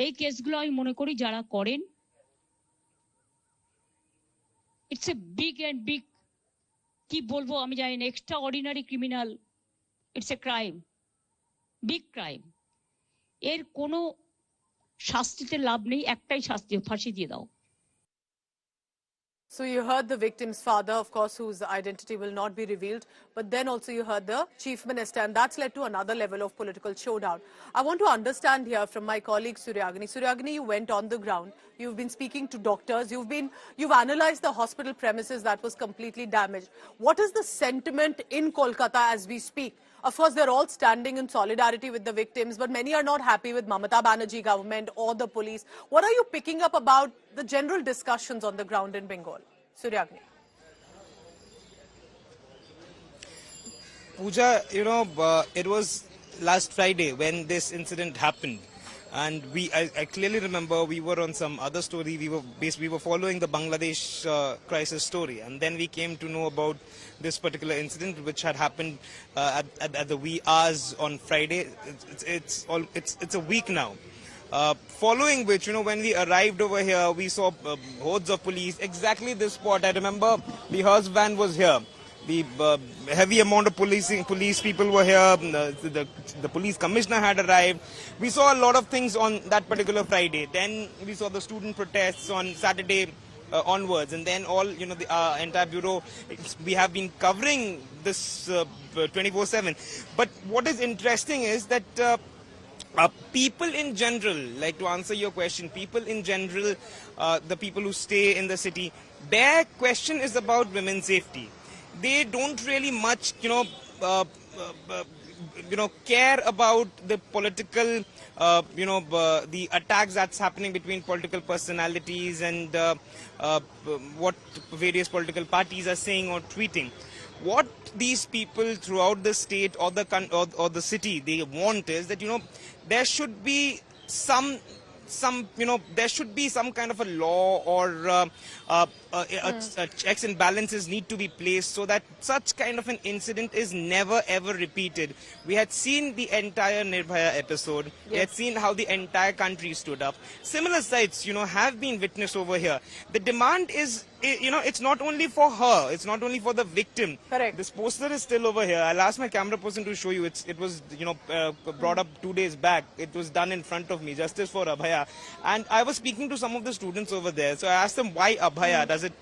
এই কেসগুলো আমি মনে করি যারা করেন, ইটস এ বিগ কি বলবো আমি জানি না, extra ordinary criminal, it's a crime, big crime. এর কোনো শাস্তিতে লাভ নেই, একটাই শাস্তি, ফাঁসি দিয়ে দাও। So you heard the victim's father, of course, whose identity will not be revealed, but then also you heard the chief minister, and that's led to another level of political showdown. I want to understand here from my colleague Suryagini. Suryagini, you went on the ground. You've been speaking to doctors. You've analyzed the hospital premises that was completely damaged. What is the sentiment in Kolkata as we speak? Of course, they're all standing in solidarity with the victims, but many are not happy with Mamata Banerjee government or the police. What are you picking up about the general discussions on the ground in Bengal? Suryagini. Pooja, it was last Friday when this incident happened. And I clearly remember we were on some other story. We were following the Bangladesh crisis story, and then we came to know about this particular incident, which had happened at the wee hours on Friday. It's a week now. Following which, when we arrived over here, we saw hordes of police. Exactly this spot. I remember the hearse van was here. The heavy amount of police people were here. The police commissioner had arrived. We saw a lot of things on that particular Friday. Then we saw the student protests on Saturday onwards, and then all the entire bureau. We have been covering this 24/7. But what is interesting is that people in general, like to answer your question, people in general, the people who stay in the city, their question is about women's safety. They don't really much, care about the political, the attacks that's happening between political personalities and what various political parties are saying or tweeting. What these people throughout the state or the city, they want is that, there should be there should be some kind of a law or checks and balances need to be placed so that such kind of an incident is never ever repeated. We had seen the entire Nirbhaya episode. Yes. We had seen how the entire country stood up. Similar sights, have been witnessed over here. The demand is, it's not only for her, it's not only for the victim. Correct. This poster is still over here. I'll ask my camera person to show you. It was, brought up 2 days back. It was done in front of me, Justice for Abhaya. And I was speaking to some of the students over there. So I asked them, why Abhaya? Does it,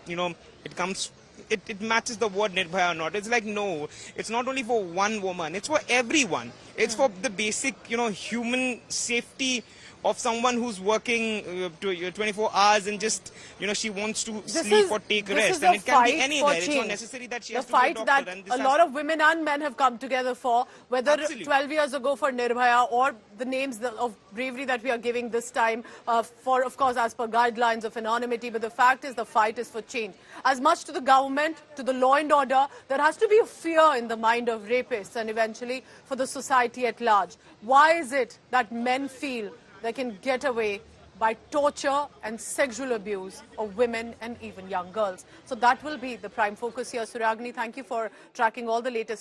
it matches the word Nirbhaya or not? It's like, no, it's not only for one woman. It's for everyone. It's for the basic, human safety of someone who's working 24 hours and just, she wants to sleep or take rest. And it can be anywhere. It's not necessary that she has to be a doctor. The fight that a lot of women and men have come together for, whether Absolutely. 12 years ago for Nirbhaya or the names of bravery that we are giving this time for, of course, as per guidelines of anonymity. But the fact is the fight is for change. As much to the government, to the law and order, there has to be a fear in the mind of rapists and eventually for the society at large. Why is it that men feel they can get away by torture and sexual abuse of women and even young girls? So that will be the prime focus here. Suryagini, thank you for tracking all the latest